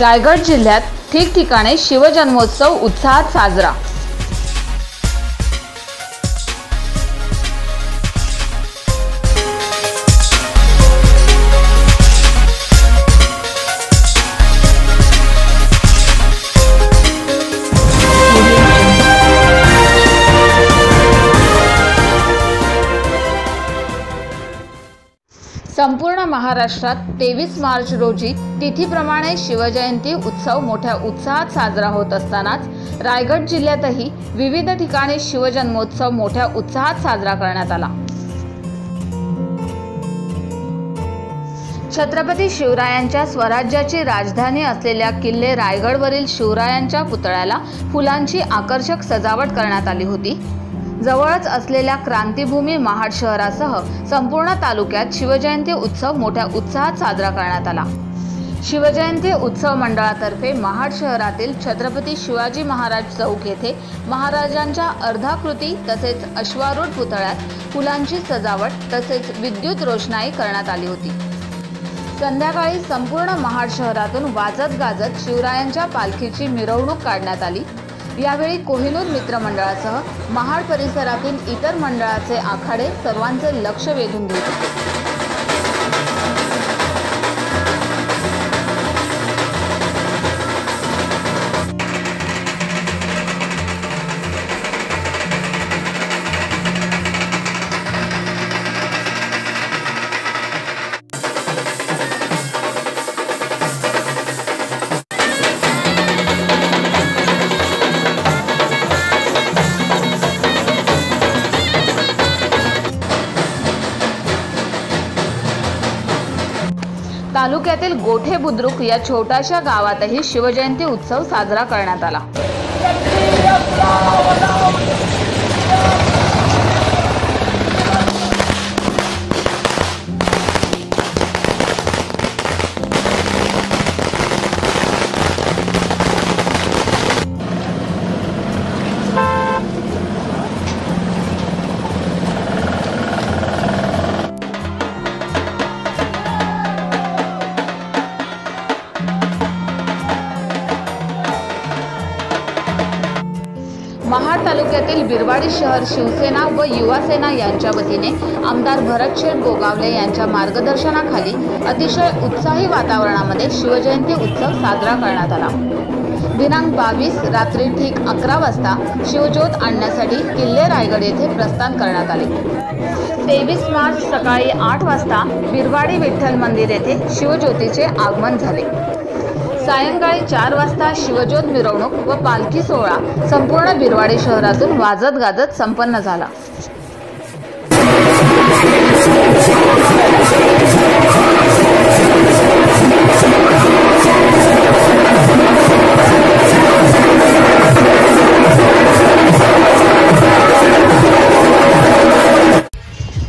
रायगड जिल्ह्यात ठिकठिकाणी शिवजन्मोत्सव उत्साहात साजरा। संपूर्ण महाराष्ट्रात 23 मार्च रोजी तिथीप्रमाणे शिवजयंती उत्सव मोठ्या उत्साहात साजरा होत असतानाच रायगड जिल्ह्यातही विविध ठिकाणी शिवजन्मोत्सव मोठ्या उत्साहात साजरा करण्यात आला। छत्रपती शिवरायांच्या स्वराज्याची राजधानी असलेल्या किल्ले रायगडवरील शिवरायांच्या पुतळ्याला फुलांची आकर्षक सजावट करण्यात आली होती। जवळच असलेल्या क्रांतिभूमी महाड शहरासह संपूर्ण तालुक्यात शिवजयंती उत्सव मोठ्या उत्साहात साजरा करण्यात आला। शिवजयंती उत्सव मंडळातर्फे महाड शहरातील छत्रपती शिवाजी महाराज चौक येथे महाराजांच्या अर्धाकृती तसेच अश्वारूढ पुतळ्यात फुलांची सजावट तसेच विद्युत रोषणाई करण्यात आली होती। संध्याकाळी संपूर्ण महाड शहरातून वाजत गाजत शिवरायांच्या पालखीची मिरवणूक काढण्यात आली। यावेळी कोहिनूर मित्र मंडळासह महाड परिसरातील इतर मंडळाचे आखाडे सर्वांचे लक्ष वेधून घेत होते। तालुक्यातील गोठे बुद्रुक या छोट्याशा गावातही शिवजयंती उत्सव साजरा करण्यात आला। महाड तालुक्यातील बिरवाडी शहर शिवसेना व युवा सेना यांच्या वतीने आमदार भरतशेठ गोगावले यांच्या मार्गदर्शनाखाली अतिशय उत्साही वातावरणामध्ये शिवजयंती उत्सव साजरा करण्यात आला। दिनांक 22 रात्री ठीक 11 वाजता शिवज्योत आणण्यासाठी किल्ले रायगड येथे प्रस्थान करण्यात आले। 23 मार्च सकाळी 8 वाजता बिरवाडी विठ्ठल मंदिर येथे शिवज्योतीचे आगमन झाले। सायंकाळी 4 वाजता शिवज्योत मिरवणूक व पालखी सोहळा संपूर्ण बिरवाडी शहरातून वाजत गाजत संपन्न झाला।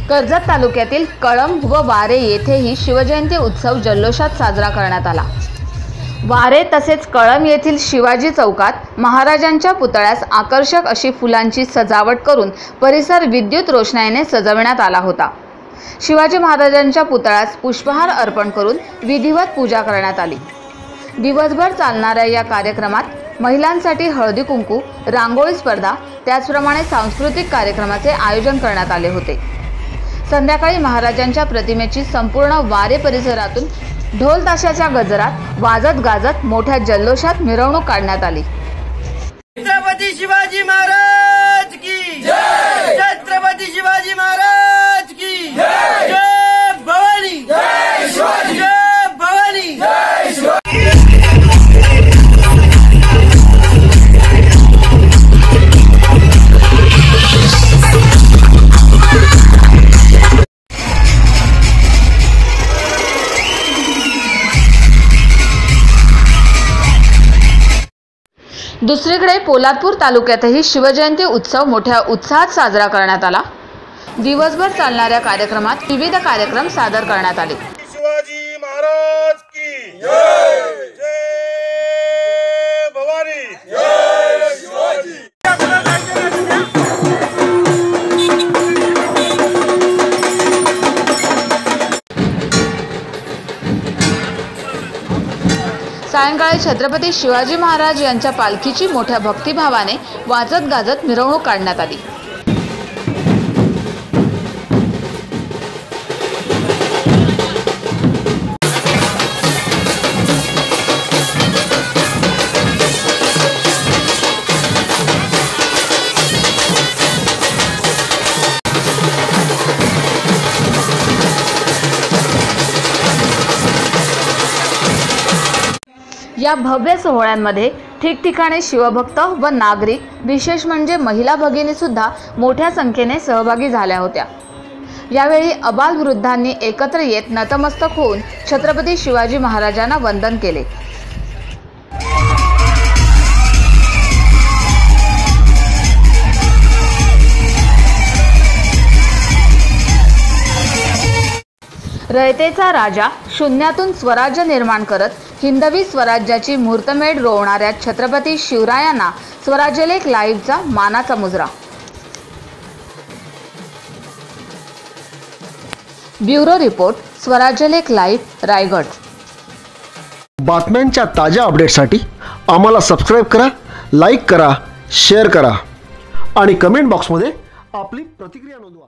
कर्जत तालुक्यातील कळंब व वारे येथेही शिवजयंती उत्सव जल्लोषात साजरा करण्यात आला। वारे तसेच कळंब येथील शिवाजी चौकात महाराजांच्या पुतळ्यास आकर्षक अशी फुलांची सजावट करून परिसर विद्युत रोषणाईने सजवण्यात आला होता। शिवाजी महाराजांच्या पुतळ्यास पुष्पहार अर्पण करून विधिवत पूजा करण्यात आली। दिवसभर चालणाऱ्या या कार्यक्रमात महिलांसाठी हळदी कुंकू, रांगोळी स्पर्धा त्याचप्रमाणे सांस्कृतिक कार्यक्रमाचे आयोजन करण्यात आले होते। संध्याकाळी महाराजांच्या प्रतिमेची संपूर्ण वारे परिसरातून ढोल ताशाच्या गजरात वाजत गाजत मोठ्या जल्लोषात मिरवणूक काढण्यात आली। छत्रपती शिवाजी महाराज की जय, छत्रपती शिवाजी महाराज की जय, जय भवानी, जय शिवाजी, जय भवानी, जय शिवाजी। दुसरीकडे पोलादपूर तालुक्यातही शिवजयंती उत्सव मोठ्या उत्साहात साजरा करण्यात आला। दिवसभर चालणाऱ्या कार्यक्रमात विविध कार्यक्रम सादर करण्यात आले। शिवाजी महाराज की जय, जय भवानी, जय शिवाजी। सायंकाळी छत्रपती शिवाजी महाराज यांच्या पालखीची मोठ्या भक्तिभावाने वाजत गाजत मिरवणूक काढण्यात आली। या भव्य सोहळ्यांमध्ये ठिकठिकाणी शिवभक्त व नागरिक, विशेष म्हणजे महिला भगिनी सुद्धा मोठ्या संख्येने सहभागी झाल्या होत्या। यावेळी अबालवृद्धांनी एकत्र येत नतमस्तक होऊन छत्रपती शिवाजी महाराजांना वंदन केले। रयतेचा राजा शून्यातून स्वराज्य निर्माण करत हिंदवी स्वराज्याची मुहूर्तमेढ रोवणाऱ्या छत्रपती शिवरायांना स्वराज्यलेख लाईव्हचा मानाचा मुजरा। Bureau report, Swarajyalekh live, Raigad. बातम्यांच्या ताज्या अपडेटसाठी आम्हाला सबस्क्राईब करा, लाईक करा, शेअर करा आणि कमेंट बॉक्समध्ये आपली प्रतिक्रिया नोंदवा।